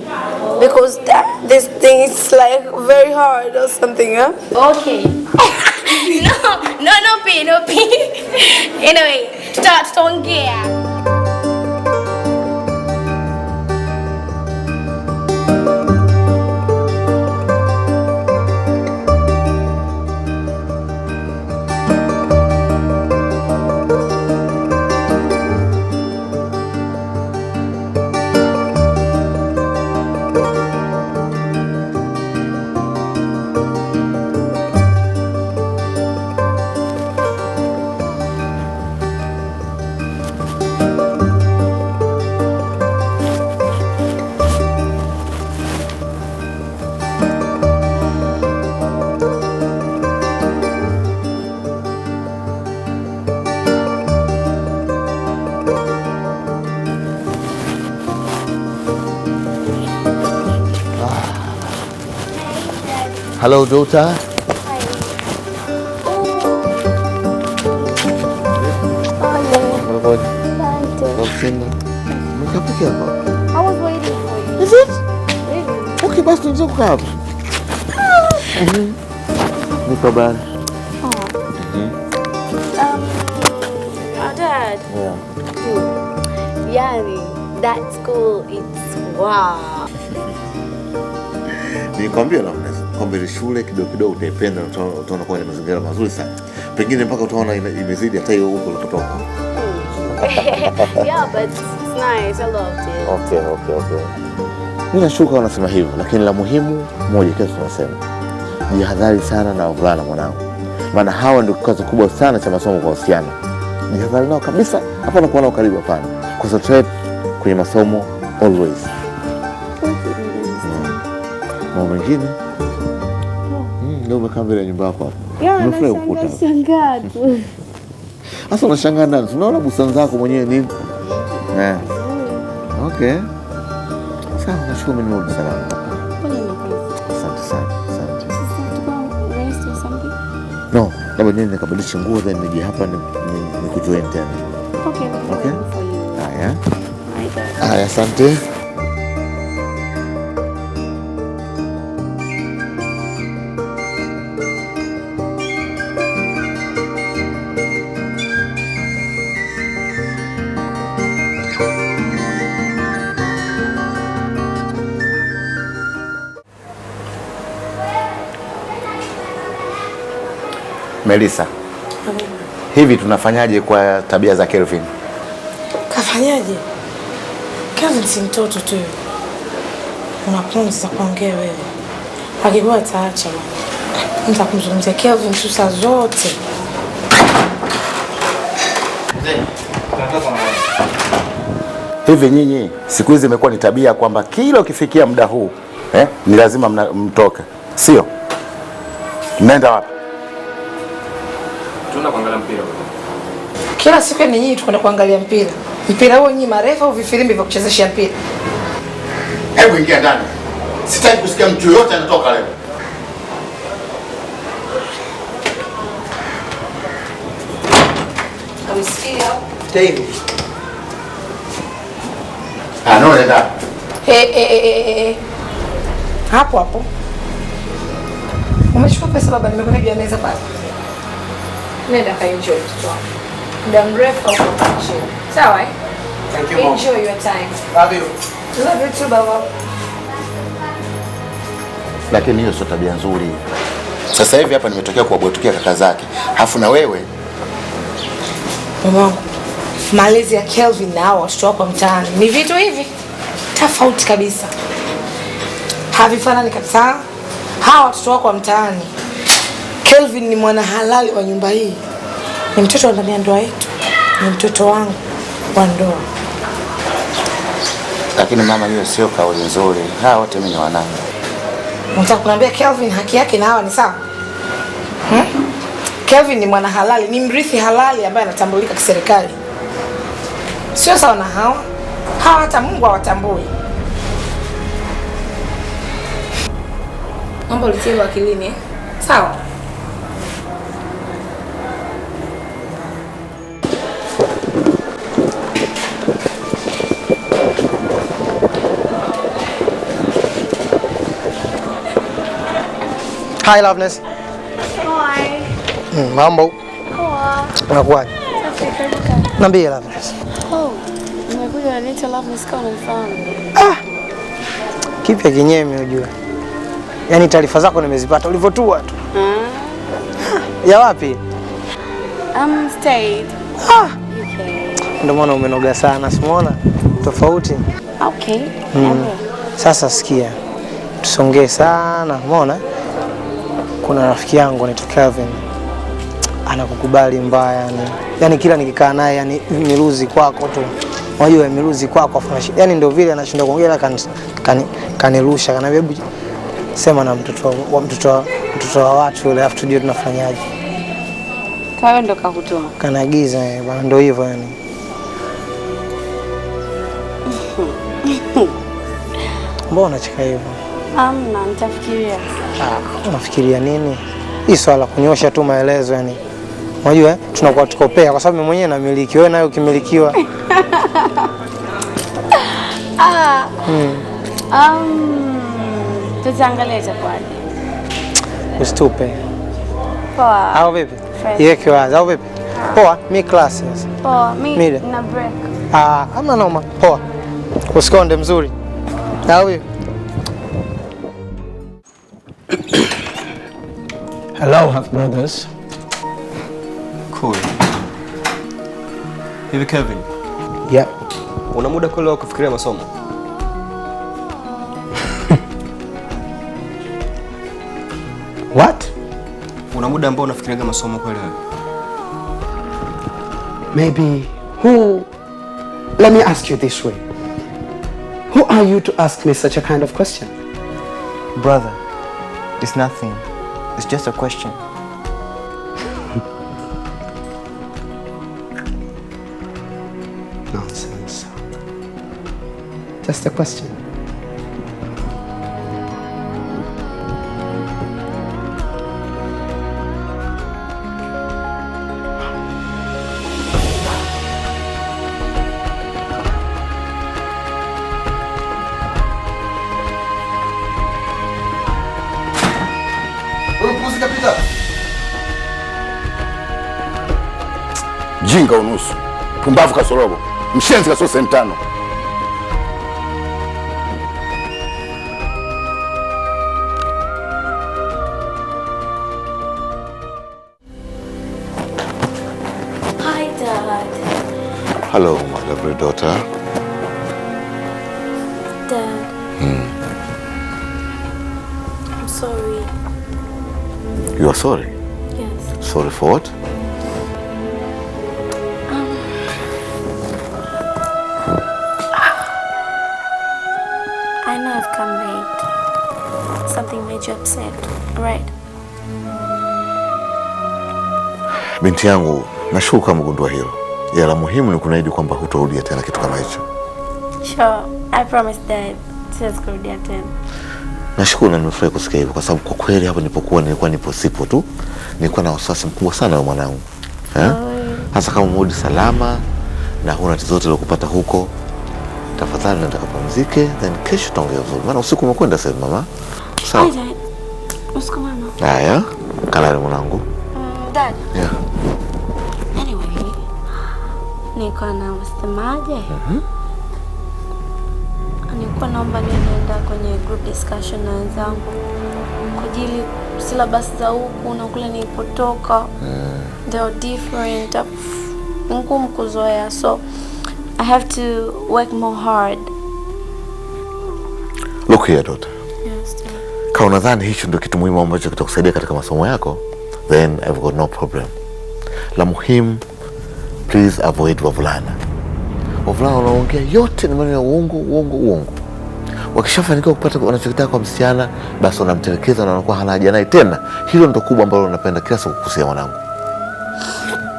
Because this thing is like very hard or something, huh? Okay. No P. Anyway, tutaongea. Hello, daughter. Hi. I was waiting for you. Is it? Really? Okay, basi tunaweza kukaa hapa. Niko bana. Dad. Yeah. Yani, that school, it's wow. Nikwambia na kwamba ile shule kidogo utaipenda, utaona kwa mazingira mazuri sana. Pengine mpaka utaona imezidi hata hiyo huko ulipotoka. Yeah, but it's nice. I loved it. Okay. Mimi nashuka wanasema hivyo, lakini la muhimu moja kesho tunasema. Jihadhari sana na wavulana mwanangu. Maana hawa ndio kikazo kubwa sana cha masomo kwa wasichana. Jihadhari nao kabisa, hapa unakuwa nao karibu hapana. Concentrate kwenye masomo always. Mambo mengine? Leo umekaa mbele ya nyumba yako hapa. Yeah, nashangaa tu. Sasa unashangaa nani? Unaona busara zako mwenyewe nini? Okay. Sawa, nashukuru mimi nimerudi salama. Asante sana. No, labda nini nikabadilisha nguo then nije hapa nikujoin tena. Okay. Haya, asante. Melissa, hivi tunafanyaje kwa tabia za Kelvin? Kafanyaje? Kelvin si mtoto tu. Unapunza kuongea wewe. Akikuwa ataacha bwana. Nitakumzungumzia Kelvin saa zote. Hivi nyinyi siku hizi imekuwa ni tabia kwamba kila ukifikia muda huu ni lazima mtoke. Sio? Mnaenda wapi? Tunaenda kuangalia mpira. Kila siku ni nyinyi tukwenda kuangalia mpira. Mpira huo nyinyi marefu au vifilimbi vya kuchezesha mpira? Hebu ingia ndani. Sitaki kusikia mtu yote anatoka leo. Amsikia? David. No, nenda. Hapo. Umechukua pesa baba, nimekuja juu ya meza pale. Nenda kaenjoy mtoto wangu. muda mrefu huko nje. Sawa eh? Thank you, Mom. Enjoy your time. Love you. Love you too, baba. Lakini hiyo sio tabia nzuri. Sasa hivi hapa nimetokea kuwabwatukia kaka zake. Alafu na wewe Mamangu, malezi ya Kelvin na hao watoto wako mtaani ni vitu hivi tofauti kabisa. Havifanani kabisa. Hawa watoto wako mtaani. Kelvin ni mwana halali wa nyumba hii. Ni mtoto wa ndani ya ndoa yetu. Ni mtoto wangu wa ndoa. lakini mama, hiyo sio kauli nzuri. Hawa wote mimi ni wanangu. Unataka kuniambia Kelvin haki yake na hawa ni sawa? Kelvin ni mwana halali, ni mrithi halali ambaye anatambulika kiserikali. Sio sawa na hawa. Hawa hata Mungu hawatambui. Mambo ulitie akilini eh? Sawa. Hi, Loveness. Hi. Mambo. Poa. Unakuaje? Safi, karibu. Niambie, Loveness. Oh, nimekuja na Nita Loveness kama unanifahamu. Kipya kinyemi unajua. Yaani taarifa zako nimezipata ulivyotua tu. Ya wapi? Stayed. UK. Ndio maana umenoga sana, simuona? Tofauti. Okay. Sasa sikia. Tusongee sana, umeona? Kuna rafiki yangu anaitwa Kelvin. Anakukubali mbaya yani. Yaani kila nikikaa naye yani miruzi kwako tu. Unajua miruzi kwako afu yani ndio vile anashinda kuongea kanirusha kanambia hebu sema na mtoto wa watu yule afu tujue tunafanyaje. Kwa hiyo ndo kakutuma. Kanaagiza bwana, ndio hivyo yani. Mbona unacheka hivyo? Amna, nitafikiria. Unafikiria nini? Hii swala kunyosha tu maelezo yani. Unajua tunakuwa tukopea kwa sababu mimi mwenyewe namiliki, wewe nayo ukimilikiwa. Tutaangalia itakuwaje. Usitupe. Poa. Au vipi? Fresh. Yeke wazi, au vipi? Poa, mi class yes. Poa, mi Mide. na break. Kama noma. Poa. Usikonde mzuri. Au vipi? Hello, half brothers. Cool. Hivi Kevin? Yeah. Una muda kweli wa kufikiria masomo? What? Una muda ambao unafikiria masomo kweli wewe? Maybe let me ask you this way. Who are you to ask me such a kind of question? Brother, it's nothing. It's just a question. Nonsense. Just a question. Jinga unusu, pumbavu kasorobo, mshenzi kasoro sentano. Hi, Dad. Hello, my lovely daughter. Dad. I'm sorry. You are sorry? Yes. Sorry for what? I know I've come late. Something made you upset, right? Binti yangu, nashukuru kama umegundua hilo. Ya la muhimu ni kunaidi kwamba hutorudia tena kitu kama hicho. Sure, I promise Dad. Siwezi kurudia tena. Nashukuru na nimefurahi kusikia hivyo kwa sababu kwa kweli hapo nilikuwa nipo sipo tu. Nilikuwa na wasiwasi mkubwa sana wa mwanangu. Hasa kama mudi salama na huna tatizo lolote kupata huko. Tafadhali nenda kapumzike, then kesho tutaongea vizuri. Maana usiku umekwenda sasa mama. Sawa. Hi, Dad. Usiku mama. Haya, kalale mwanangu. Dad. Yeah. Anyway, Niko na usemaje? Nilikuwa naomba nienda kwenye group discussion na wenzangu kwa ajili syllabus za huku na kule nilipotoka. They are different. Ngumu kuzoea, so I have to work more hard. Look here, daughter. Yes, sir. Kama unadhani hicho ndio kitu muhimu ambacho kitakusaidia katika masomo yako, then I've got no problem. La muhimu, please avoid wavulana. Wavulana wanaongea yote ni maneno ya uongo. Wakishafanikiwa kupata wanachokitaka kwa msichana, basi wanamtelekeza na wanakuwa hana haja naye tena. Hilo ndio kubwa ambalo napenda kila siku kukusia mwanangu.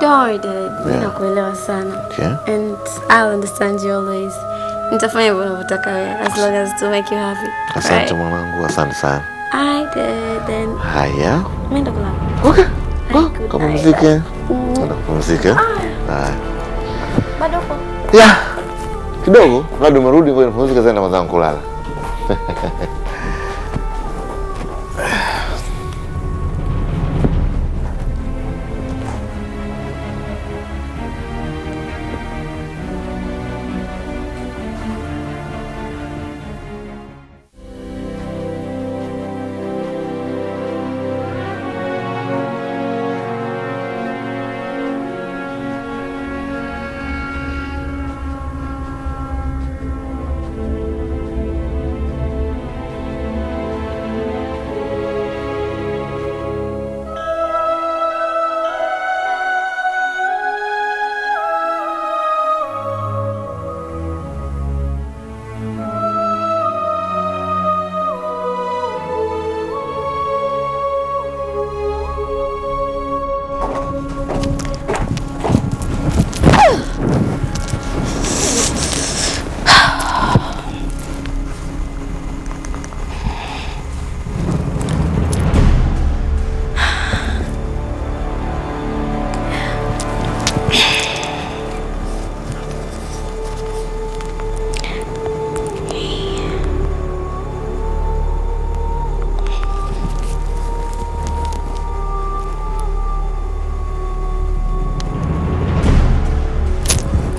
Don't, Dad. Nakuelewa sana. Okay. And I'll understand you always. Nitafanya hivyo unavyotaka wewe, as long as to make you happy. Asante mwanangu, asante sana. I did, then. Haya. Mimi ndo kulala. Okay. Kapumzike. Kapumzike. Haya. Bado upo? Yeah. Kidogo, bado umerudi hivyo napumzika sana mwanangu kulala.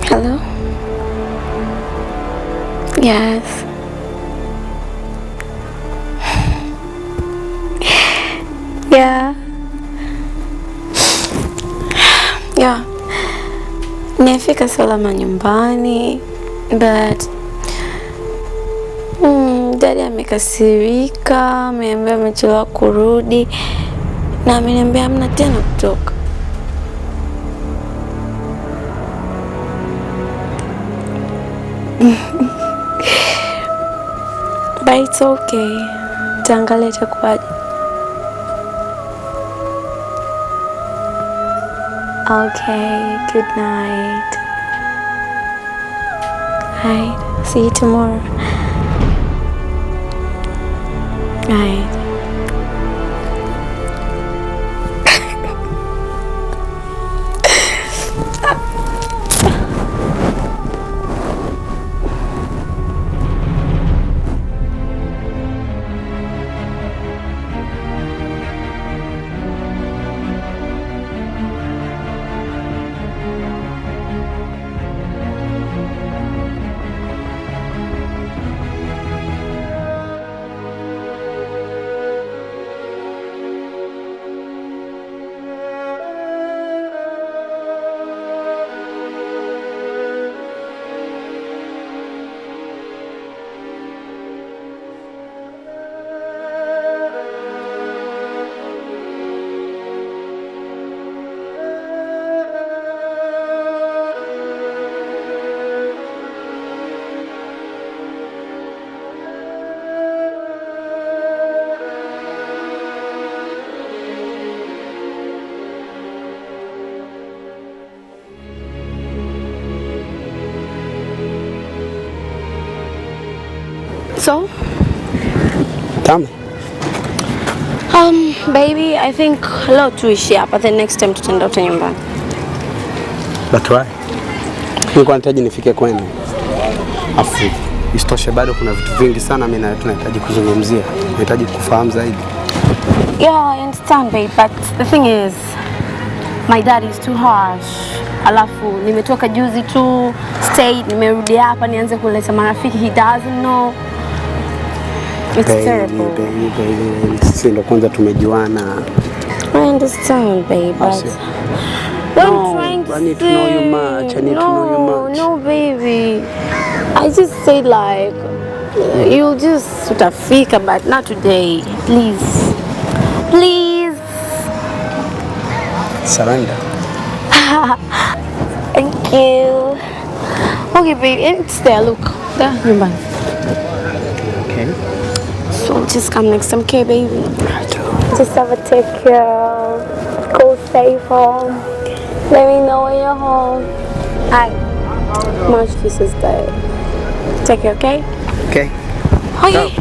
Hello? Yes. Yeah. Yeah. Nifika salama nyumbani, but Daddy amekasirika, ameambia amechelewa kurudi na ameniambia hamna tena kutoka. But it's okay. Taangalia itakuwaje. Okay, good night. Alright, see you tomorrow. Alright. So? Tell me. Baby, I think leo tuishi hapa, then next time tutaenda wote nyumbani. But why? Nilikuwa nahitaji nifike kwenu. Afu isitoshe bado kuna vitu vingi sana mimi na tunahitaji kuzungumzia. Nahitaji kufahamu zaidi. Yeah, I understand, babe, but the thing is, my dad is too harsh. Alafu nimetoka juzi tu state, nimerudi hapa nianze kuleta marafiki. He doesn't know. It's terrible. Baby, sisi ndo kwanza tumejuana. I understand, babe, but I'm trying to I need to know you much. I need to know you much. No, baby. I just said like, you'll just utafika, but not today. Please. Please. Surrender. Thank you. Okay, babe, it's there. Look, there, nyumbani. Okay. So just come next time, okay, baby? Just have a take care. Go safe home. Let me know when you're home. Much kisses, Dad. Take care, okay? Okay. Okay.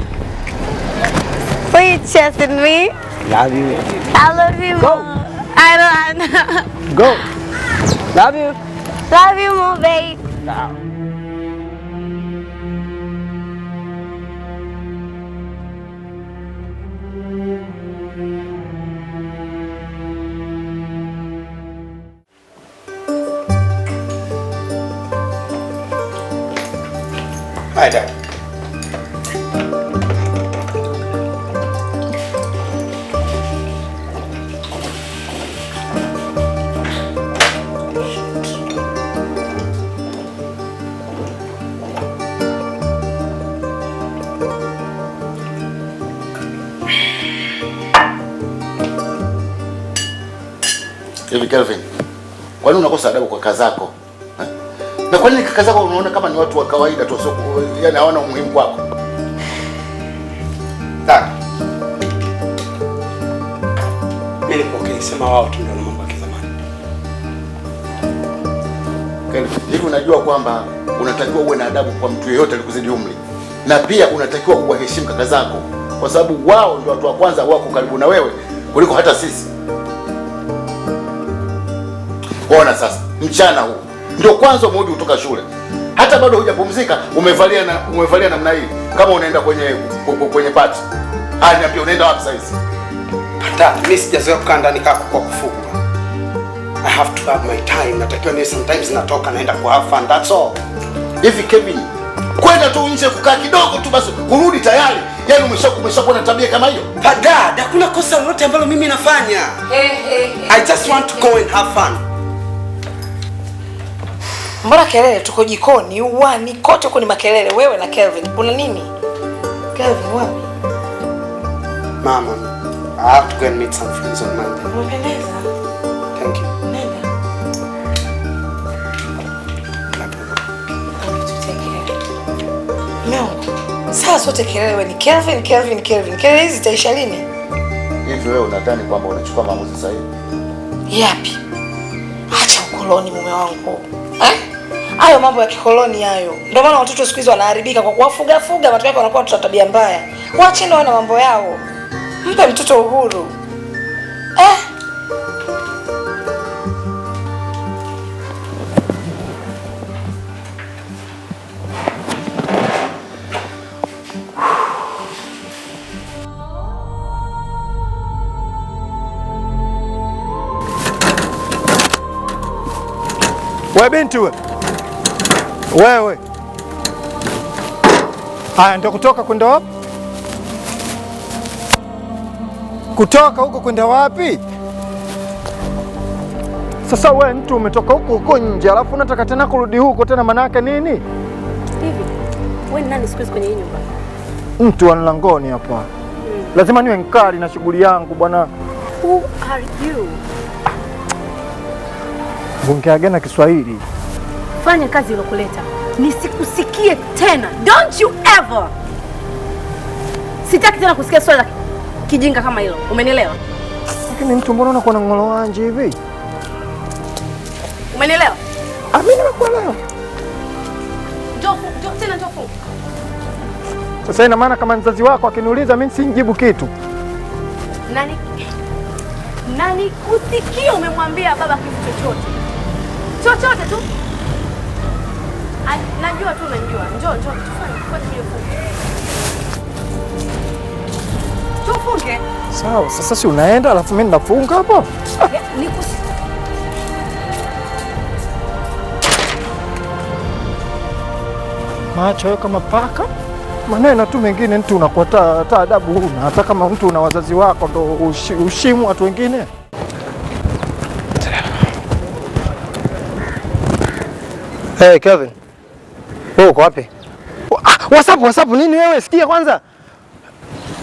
Will you trust in me? Love you. I love you more. I don't. Go. Love you. Love you more, babe. No. Hi, Dad. Hivi Kelvin, kwa nini unakosa adabu kwa kaka zako? Na kwa nini kaka zako unaona kama ni watu wa kawaida tu, sio yani hawana umuhimu kwako? Dad. Mimi nipokee, sema wao tu ndio na mambo ya kizamani. Kelvin, hivi unajua kwamba unatakiwa uwe na adabu kwa mtu yeyote alikuzidi umri. Na pia unatakiwa uwaheshimu kaka zako kwa sababu wao ndio watu wa kwanza wako karibu na wewe kuliko hata sisi. Ona sasa, mchana huu ndio kwanza umerudi kutoka shule. Hata bado hujapumzika, umevalia namna hii kama unaenda kwenye party. Niambia unaenda wapi sasa hizi? Hata mimi sijazoea kukaa ndani kwa kufugwa. I have to have my time. Natakiwa ni sometimes natoka naenda kwa have fun. That's all. Hivi Kevin, kwenda tu nje kukaa kidogo tu basi urudi tayari. Yaani umeshakuwa na tabia kama hiyo? Dad, hakuna kosa lolote ambalo mimi nafanya. I just want to go and have fun. Mbona kelele? Tuko jikoni, uwani, kote huko ni makelele. Wewe na Kelvin, kuna nini? Kelvin, wapi? Mama, I have to go and meet some friends on Monday. Umependeza. Thank you. Nenda. Sasa sote kelele, wewe ni Kelvin. Kelele hizi zitaisha lini? Hivi wewe unadhani kwamba unachukua maamuzi sahihi? Yapi? Acha ukoloni mume wangu. Hayo mambo ya kikoloni hayo. Ndio maana watoto siku hizi wanaharibika kwa kuwafuga, matokeo yake wanakuwa watu wa tabia mbaya. Waache ndio wana mambo yao. Mpe mtoto uhuru. Wewe binti wewe. Haya ndio kutoka kwenda wapi? Kutoka huko kwenda wapi? Sasa wewe mtu umetoka huko nje alafu unataka tena kurudi huko tena, manake nini? Hivi, wewe nani siku hizi kwenye hii nyumba? Mtu wa mlangoni hapa. Lazima niwe mkali na shughuli yangu bwana. Who are you? Ongea gani Kiswahili? Fanya kazi ilokuleta. Nisikusikie tena. Don't you ever. Sitaki tena kusikia swali la kijinga kama hilo. Umenielewa? Lakini mtu mbona unakuwa na ngolo wanje hivi? Umenielewa? Mimi nimekuelewa. Njoo tena. Sasa ina maana kama mzazi wako akiniuliza mimi simjibu kitu. Nani kusikia umemwambia baba kitu chochote tu? Najua tu unajua. Njoo tufanye hiyo Sawa, sasa si unaenda alafu mimi ninafunga hapo? Acha wewe kama paka. Maneno tu mengine mtu unakuwa hata adabu huna. Hata kama mtu una wazazi wako ndo ushimu watu wengine. Hey Kelvin. Wewe uko wapi? WhatsApp nini wewe? Sikia kwanza.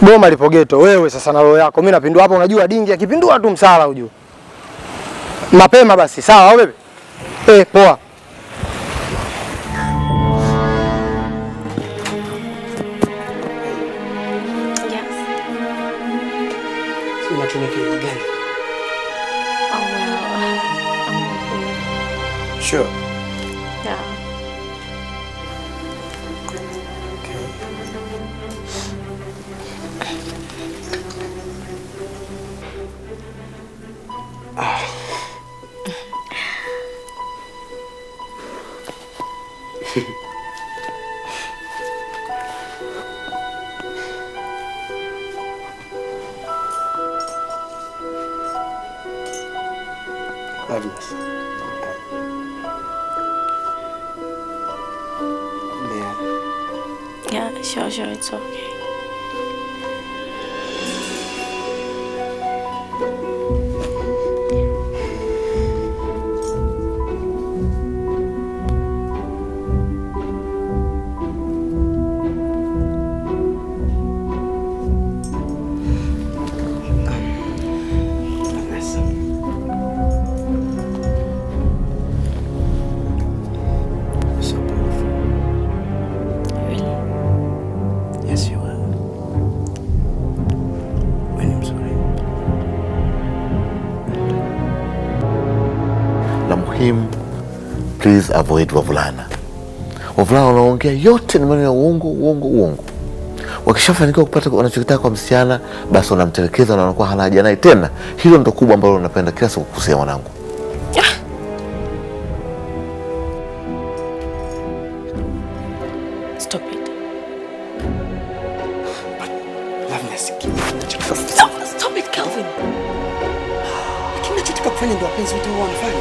Boma lipo geto. Wewe sasa na roho yako. Mimi napindua hapa, unajua dingi akipindua tu msala ujue. Mapema basi, sawa au bebe? Poa. Sure. Yeah. Loveless. Yeah, sure, it's okay. Please avoid wavulana. Wavulana wanaongea yote ni maneno ya uongo. Wakishafanikiwa kupata wanachotaka kwa msichana, basi wanamtelekeza na wanakuwa hana haja naye tena. Hilo ndo kubwa ambalo napenda kila siku kukusia mwanangu. Stop it. Loveless. Stop it, Kelvin. Lakini nachotaka kufanya ndio wapenzi wote wao wanafanya.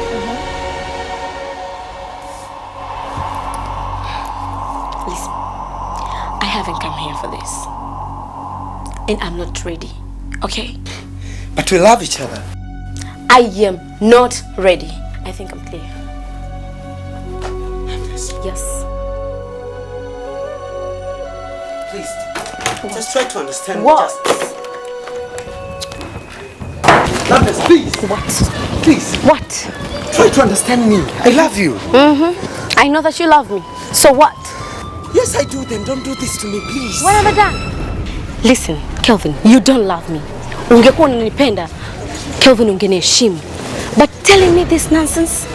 Listen, I haven't come here for this. And I'm not ready, okay? But we love each other. I am not ready. I think I'm clear. Yes. Please, just try to understand. What? Loveless, please. What? Please. What? Try to understand me. I love you. I know that you love me. So what? Yes, I do. Then don't do this to me, please. What have I done? Listen, Kelvin, you don't love me. Ungekuwa unanipenda, Kelvin ungeniheshimu. But telling me this nonsense?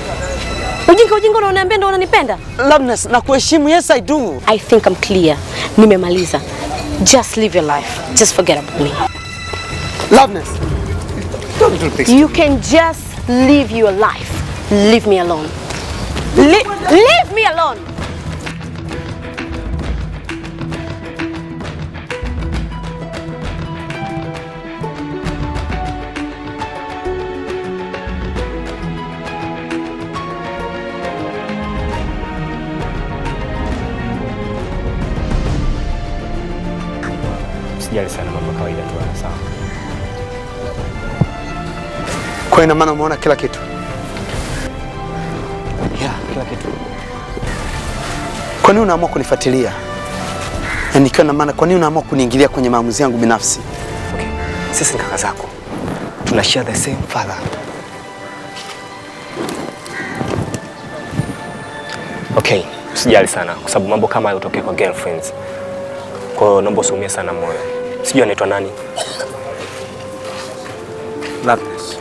Ujinga unaniambia ndo unanipenda? Loveless, nakuheshimu. Yes, I do. I think I'm clear. Nimemaliza. Just live your life. Just forget about me. Loveless, don't do this. You can just live your life. Leave me alone. Leave me alone. Usijali sana, mambo kawaida tu, sawa? Kwa ina maana umeona kila kitu? Yeah, kila kitu. Kwa nini unaamua kunifuatilia? Na nikiwa na maana, kwa nini unaamua kuniingilia kwenye maamuzi yangu binafsi? Okay. Sisi ni kaka zako. Tuna share the same father. Okay, usijali sana kwa sababu mambo kama hayo hutokea kwa girlfriends. Kwa hiyo naomba usiumie sana moyo. Sijui anaitwa nani? Loveless.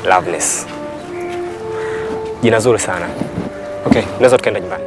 Loveless. Jina zuri sana. Okay, naweza tukaenda nyumbani.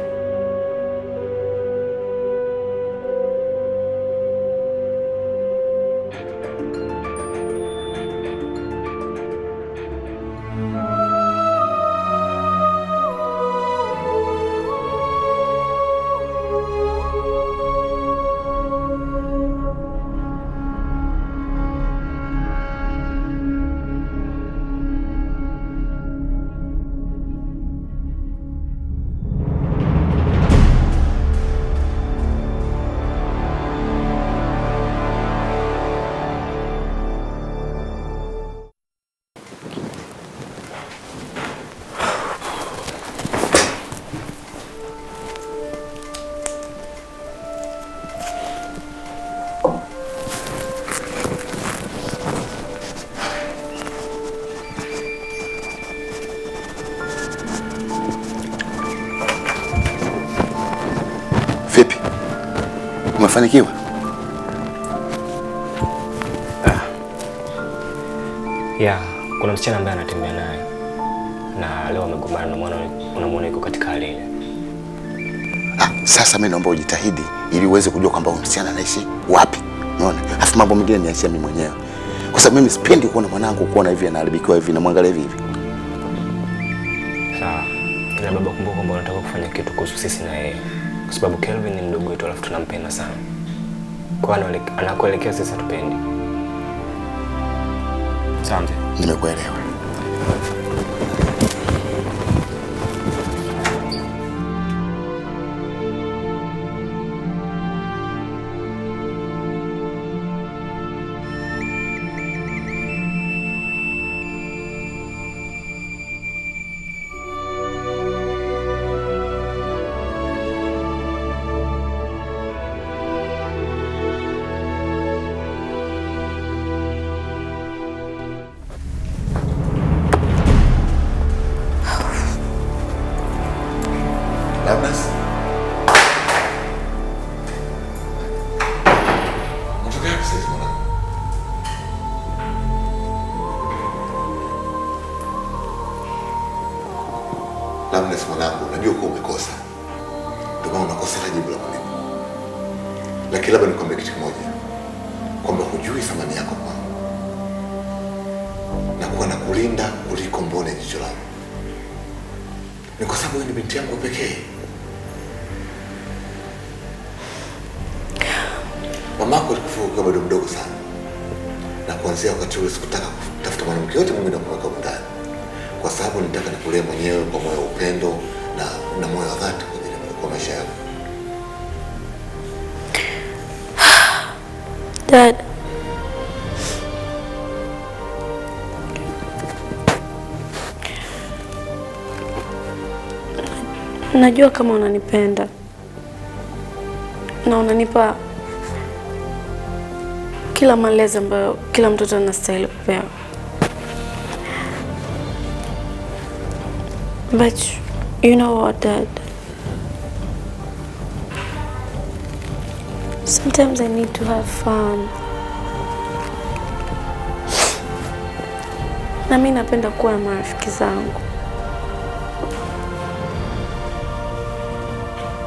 Umefanikiwa? Yeah, kuna msichana ambaye anatembea naye na leo amegombana na mwana, unamwona yuko katika hali ile. Sasa mimi naomba ujitahidi ili uweze kujua kwamba msichana anaishi wapi. Unaona? Afu mambo mengine niachie mimi mwenyewe. Kwa sababu mimi sipendi kuona mwanangu kuona hivi anaharibikiwa hivi na mwangalia hivi. Sawa. Ila baba, kumbuka kwamba unataka kufanya kitu kuhusu sisi na yeye. Kwa sababu Kelvin ni mdogo wetu alafu tunampenda sana. Kwa hiyo anakuelekea sisi tupendi. Asante. Nimekuelewa. Labda mwanangu, unajua kwa umekosa. Ndio maana unakosa jibu la kunipa. Lakini labda nikwambie kitu kimoja. Kwamba hujui thamani yako kwangu. Na kuwa nakulinda kuliko mbone jicho langu. Ni kwa sababu wewe ni binti yangu pekee. Mamako alikufa ukiwa bado mdogo sana. Na kuanzia wakati ule sikutaka kutafuta mwanamke yote mwingine kumweka ndani. Kwa sababu nitaka nikulee mwenyewe kwa moyo wa upendo na moyo wa dhati kwa maisha yako. Dad. Najua kama unanipenda. Na unanipa kila malezi ambayo kila mtoto anastahili kupewa. But you know what, Dad? Sometimes I need to have fun. Na mimi napenda kuwa na marafiki zangu.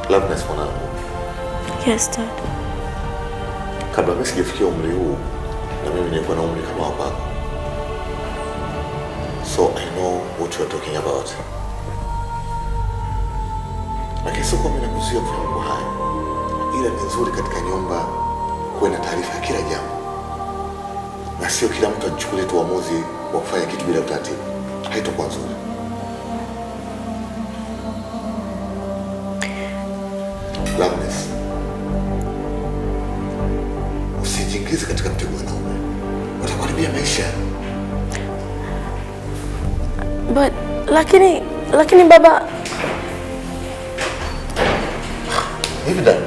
Labda mwanangu. Yes, Dad. Kabla mimi sijafikia umri huu, na mimi nilikuwa na umri kama wako. So I know what you are talking about. Lakini sio kwamba nakuzuia kufanya mambo haya. Ila ni nzuri katika nyumba kuwe na taarifa ya kila jambo. Na sio kila mtu ajichukulie tu uamuzi wa kufanya kitu bila utaratibu. Haitakuwa nzuri. Loveness. Usijiingize katika mtego wa wanaume. Watakuharibia maisha. But lakini baba, hivi ndani.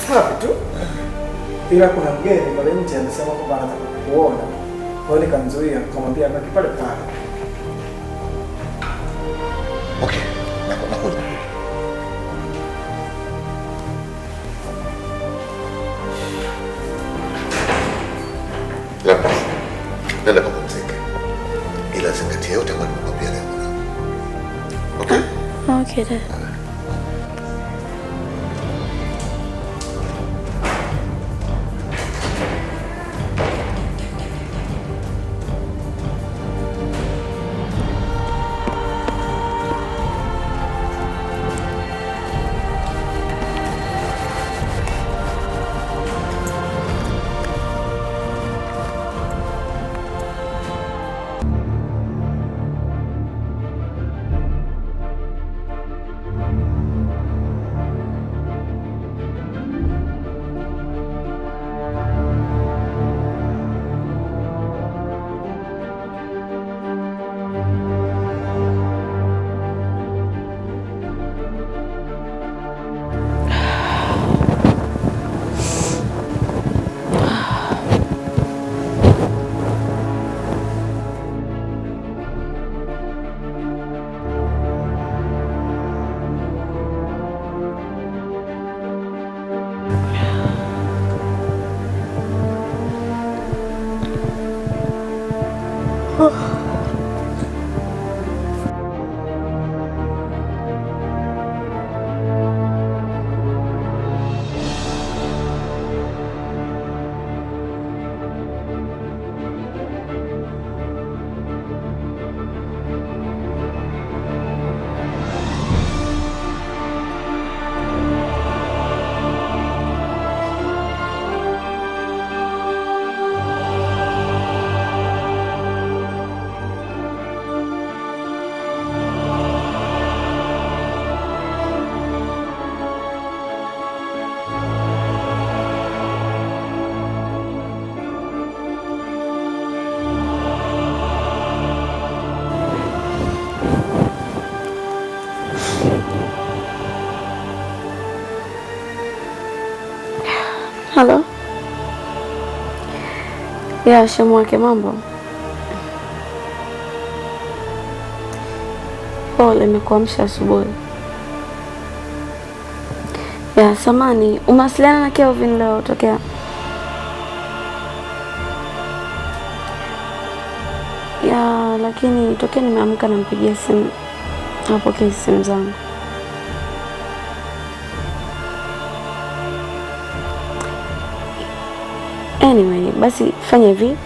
Safi tu. Ila kuna mgeni pale nje anasema kwamba anataka kuona. Kwa hiyo nikamzuia, nikamwambia abaki pale pale. Okay, nakuja. Labda nenda kupumzika. Ila zingatia yote ambayo nimekwambia leo. Okay? Okay, Dad. Ya shemu wake, mambo pole, nimekuamsha asubuhi. Ya samani, umewasiliana na Kelvin leo tokea? Ya lakini tokea nimeamka nampigia simu hapokei simu zangu. Anyway, basi fanya hivi,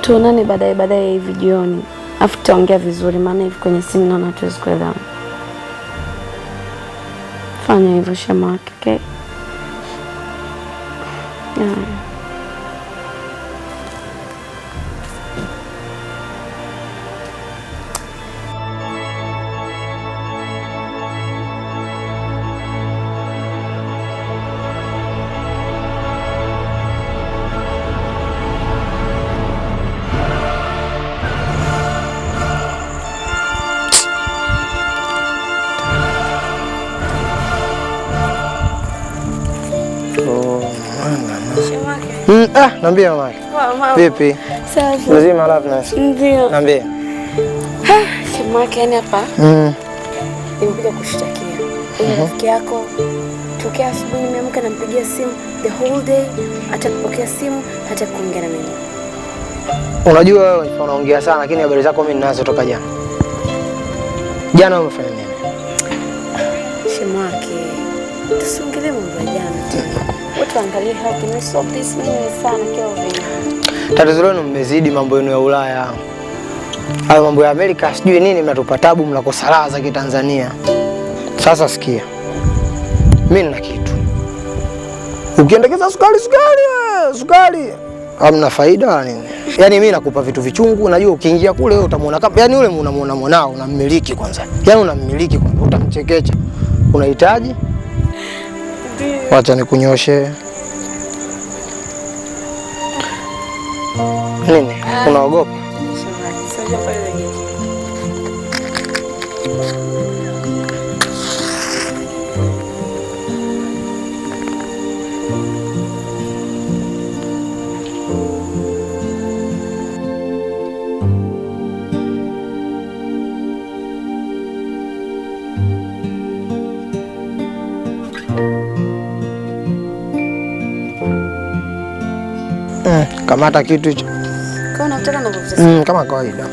tuonane baadaye hivi jioni, afu tutaongea vizuri, maana hivi kwenye simu naona hatuwezi kuelewana. Fanya hivyo shema wake, okay? Yeah. Niambie mama. Vipi? Safi. Lazima Loveness. Ndio. Niambie. Shema wake, yani hapa nimekuja kushtakia. Rafiki yako tokea asubuhi nimeamka nampigia simu the whole day, hata kupokea simu, hata kuongea na mimi. Unajua wewe unaongea sana, lakini habari zako mimi ninazo toka jana. Jana umefanya nini? Shema wake, tusiongelee mambo ya jana tena. Watu angalia how can we solve this mimi sana Kelvin. Tatizo lenu mmezidi mambo yenu ya Ulaya. Hayo mambo ya Amerika sijui nini, mnatupa tabu, mnakosa raha za Kitanzania. Sasa sikia. Mimi nina kitu. Ukiendekeza sukari, hamna faida wala nini. Yaani mimi nakupa vitu vichungu, najua ukiingia kule wewe utamuona kama yaani yule unamuona mwanao, unammiliki kwanza. Yaani unammiliki kwanza, utamchekecha. Unahitaji? Ndio. Wacha nikunyoshe. Nini? Unaogopa? Kamata kitu hicho. Kwa unataka na kuvuta? Kama kawaida.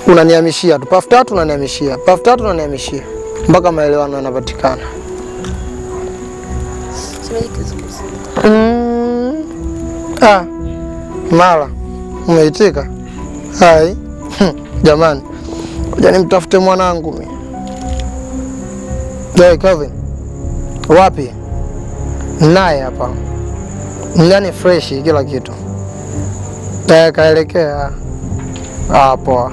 Unanihamishia tu pafu 3 unanihamishia. Pafu 3 unanihamishia. Mpaka maelewano yanapatikana. Mara. Umeitika? Hai. Jamani. Ngoja nimtafute mwanangu mimi. Hey, Kevin. Wapi? Naye hapa. Ndani fresh kila kitu. Kaelekea. Poa.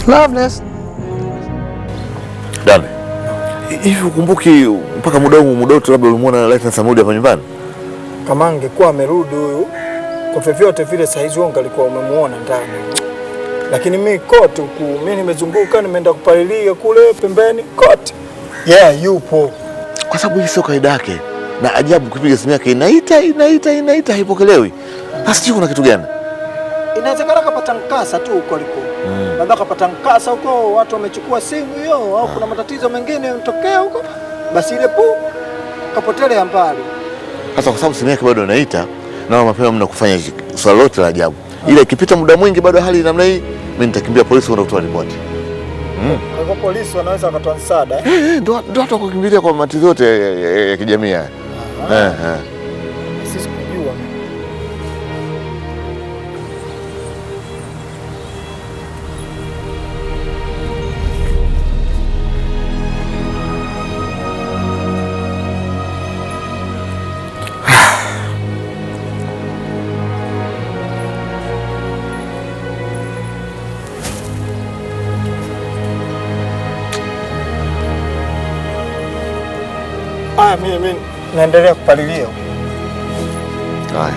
Loveness. Dame. Hivi ukumbuki mpaka muda wote labda ulimuona License amerudi hapa nyumbani? Kama angekuwa amerudi huyu, kwa vyovyote vile saa hizo ungalikuwa umemuona ndani. Lakini mimi kote huku, mimi nimezunguka, nimeenda kupalilia kule pembeni kote. Yupo. Kwa sababu hii sio kaida yake. Na ajabu kupiga simu yake inaita haipokelewi. Sasa kuna kitu gani? Inawezekana kapata mkasa tu huko aliko. Labda kapata mkasa huko, watu wamechukua simu hiyo au kuna matatizo mengine yanatokea huko. Basi ile kapotelea mbali. Sasa kwa sababu simu yake bado inaita, na mapema mna kufanya swala lote la ajabu. Ile ikipita muda mwingi bado hali namna hii, mimi nitakimbia polisi kwenda kutoa ripoti. Kwa polisi wanaweza wakatoa msaada. Ndio watu wakimbilia kwa matatizo yote ya kijamii. Sisi kujua. Mimi naendelea kupalilia. Haya.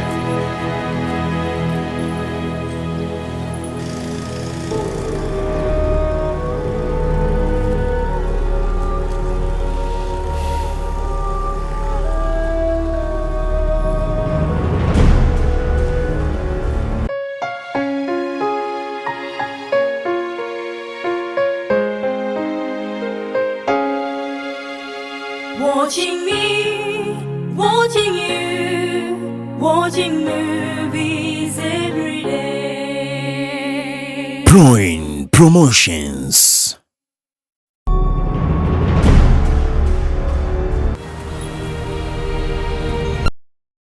watching me, watching you, watching movies every day. Proin Promotions.